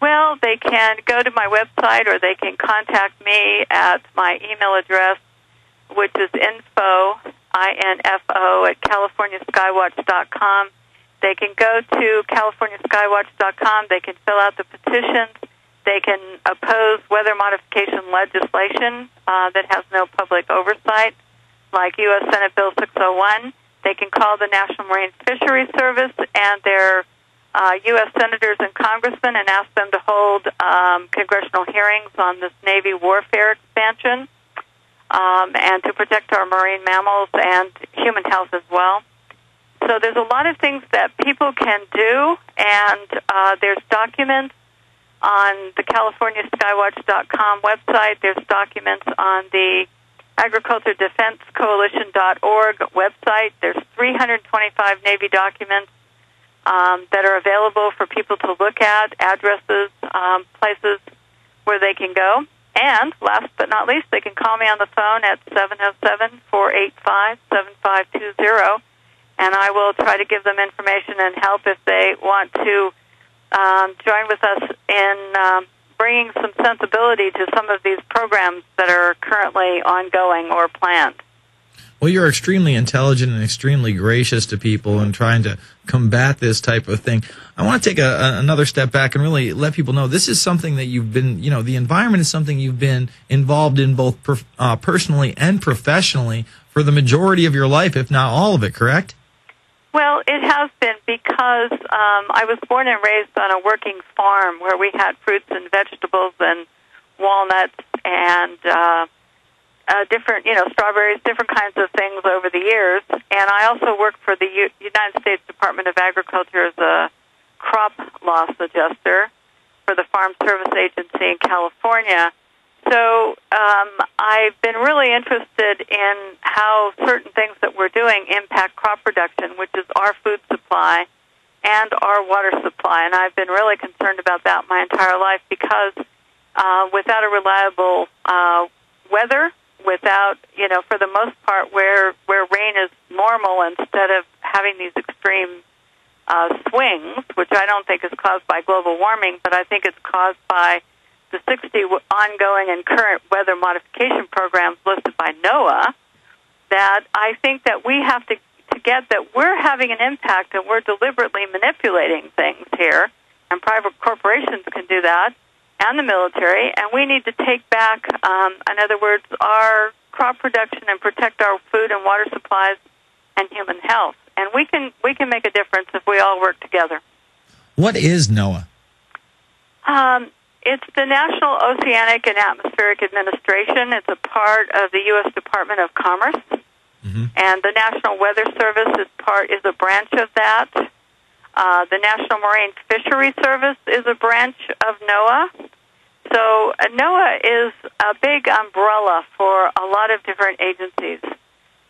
Well, they can go to my website, or they can contact me at my email address, which is info, I-N-F-O, at CaliforniaSkywatch.com. They can go to CaliforniaSkywatch.com. They can fill out the petitions. They can oppose weather modification legislation that has no public oversight, like U.S. Senate Bill 601. They can call the National Marine Fisheries Service and their U.S. senators and congressmen and ask them to hold congressional hearings on this Navy warfare expansion and to protect our marine mammals and human health as well. So there's a lot of things that people can do, and there's documents on the CaliforniaSkywatch.com website. There's documents on the AgricultureDefenseCoalition.org website. There's 325 Navy documents that are available for people to look at, addresses, places where they can go. And last but not least, they can call me on the phone at 707-485-7520, and I will try to give them information and help if they want to join with us in bringing some sensibility to some of these programs that are currently ongoing or planned. Well, you're extremely intelligent and extremely gracious to people and trying to combat this type of thing. I want to take another step back and really let people know this is something that you've been, the environment is something you've been involved in both personally and professionally for the majority of your life, if not all of it, correct? Well, it has been because I was born and raised on a working farm where we had fruits and vegetables and walnuts and different, strawberries, different kinds of things over the years. And I also worked for the United States Department of Agriculture as a crop loss adjuster for the Farm Service Agency in California. So I've been really interested in how certain things that we're doing impact crop production, which is our food supply and our water supply. And I've been really concerned about that my entire life because without a reliable weather, without, for the most part, where rain is normal instead of having these extreme swings, which I don't think is caused by global warming, but I think it's caused by the 60 ongoing and current weather modification programs listed by NOAA, that I think that we have to get that we're having an impact and we're deliberately manipulating things here, and private corporations can do that, and the military, and we need to take back, in other words, our crop production and protect our food and water supplies and human health. And we can make a difference if we all work together. What is NOAA? It's the National Oceanic and Atmospheric Administration. It's a part of the U.S. Department of Commerce. Mm-hmm. And the National Weather Service is a branch of that. The National Marine Fisheries Service is a branch of NOAA. So NOAA is a big umbrella for a lot of different agencies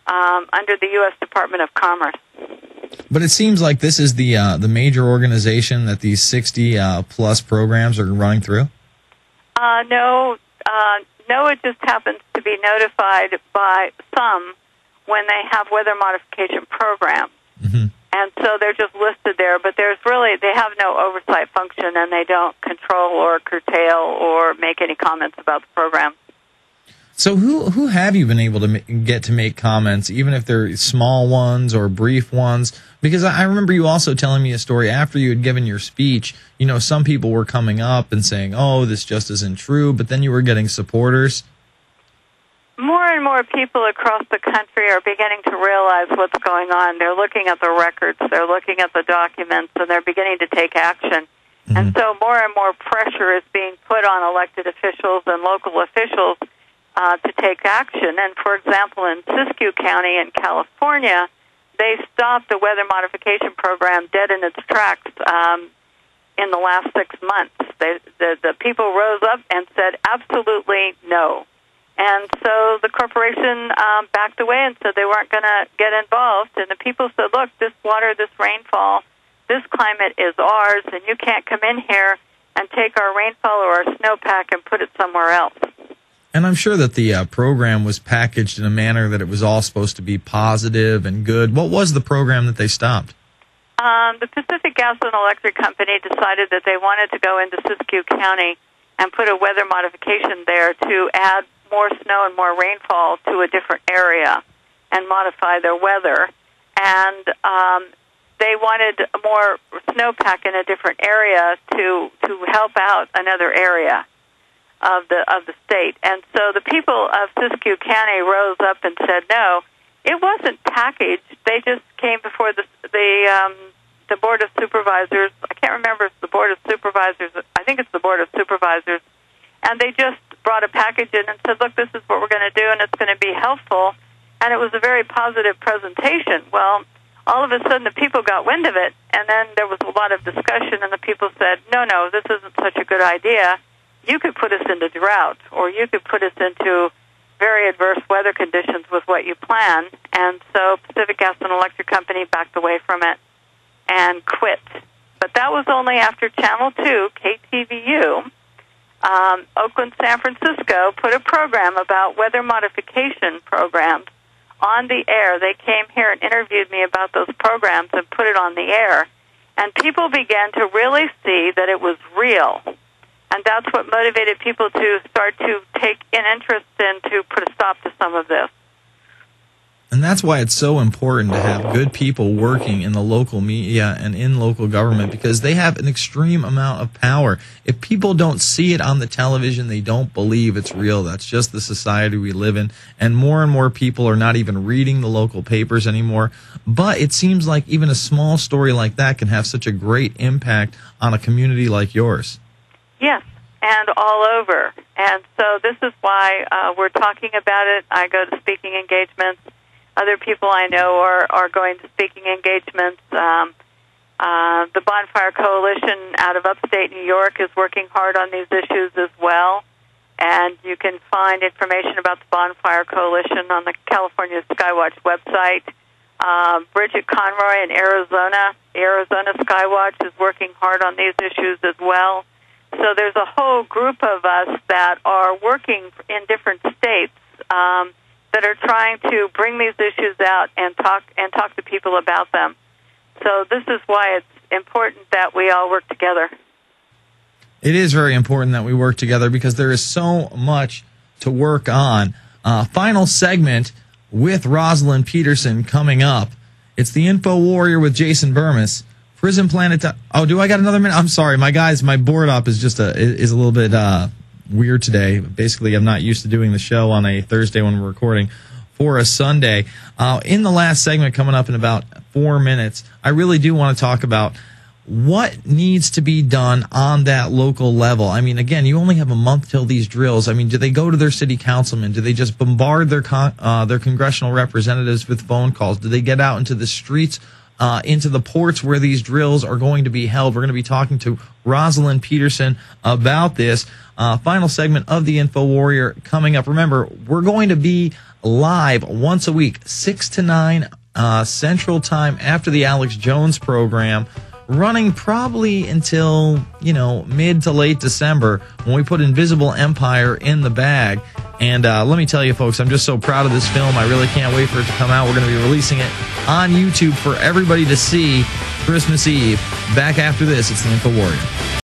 under the U.S. Department of Commerce. But it seems like this is the major organization that these 60-plus programs are running through? No. NOAA just happens to be notified by some when they have weather modification programs. Mm-hmm. And so they're just listed there, but they have no oversight function, and they don't control or curtail or make any comments about the program. So who have you been able to get to make comments, even if they're small ones or brief ones? Because I remember you also telling me a story after you had given your speech. Some people were coming up and saying, oh, this just isn't true, but then you were getting supporters. More and more people across the country are beginning to realize what's going on. They're looking at the records, they're looking at the documents, and they're beginning to take action. Mm-hmm. And so more and more pressure is being put on elected officials and local officials to take action. And, for example, in Siskiyou County in California, they stopped the weather modification program dead in its tracks in the last 6 months. The people rose up and said, absolutely no. And so the corporation backed away and said they weren't going to get involved. And the people said, look, this water, this rainfall, this climate is ours, and you can't come in here and take our rainfall or our snowpack and put it somewhere else. And I'm sure that the program was packaged in a manner that it was all supposed to be positive and good. What was the program that they stopped? the Pacific Gas and Electric Company decided that they wanted to go into Siskiyou County and put a weather modification there to add more snow and more rainfall to a different area and modify their weather. And they wanted more snowpack in a different area to help out another area of the state. And so the people of Siskiyou County rose up and said, no, it wasn't packaged. They just came before the Board of Supervisors. I can't remember if it's the Board of Supervisors. I think it's the Board of Supervisors. And they just brought a package in and said, look, this is what we're going to do, and it's going to be helpful. And it was a very positive presentation. Well, all of a sudden the people got wind of it, and then there was a lot of discussion, and the people said, no, this isn't such a good idea. You could put us into drought, or you could put us into very adverse weather conditions with what you plan. And so Pacific Gas and Electric Company backed away from it and quit. But that was only after Channel 2, KTVU, Oakland, San Francisco, put a program about weather modification programs on the air. They came here and interviewed me about those programs and put it on the air. And people began to really see that it was real. And that's what motivated people to start to take an interest in to put a stop to some of this. And that's why it's so important to have good people working in the local media and in local government, because they have an extreme amount of power. If people don't see it on the television, they don't believe it's real. That's just the society we live in. And more people are not even reading the local papers anymore. But it seems like even a small story like that can have such a great impact on a community like yours. Yes, and all over. And so this is why we're talking about it. I go to speaking engagements. Other people I know are going to speaking engagements. The Bonfire Coalition out of upstate New York is working hard on these issues as well. And you can find information about the Bonfire Coalition on the California Skywatch website. Bridget Conroy in Arizona, Arizona Skywatch, is working hard on these issues as well. So there's a whole group of us that are working in different states that are trying to bring these issues out and talk to people about them. So this is why it's important that we all work together. It is very important that we work together because there is so much to work on. Final segment with Roslalind Peterson coming up. It's the Infowarrior with Jason Bermas. Prison Planet. Oh, do I got another minute? I'm sorry, my board up is just a little bit weird today. Basically, I'm not used to doing the show on a Thursday when we're recording for a Sunday. In the last segment coming up in about 4 minutes, I really do want to talk about what needs to be done on that local level. I mean, again, you only have a month till these drills. I mean, do they go to their city councilmen? Do they just bombard their congressional representatives with phone calls? Do they get out into the streets, into the ports where these drills are going to be held? We're going to be talking to Roslalind Peterson about this. Final segment of the Infowarrior coming up. Remember, we're going to be live once a week, 6 to 9 Central Time after the Alex Jones program, running probably until, mid to late December when we put Invisible Empire in the bag. And let me tell you, folks, I'm just so proud of this film. I really can't wait for it to come out. We're going to be releasing it on YouTube for everybody to see Christmas Eve. Back after this, it's the Infowarrior.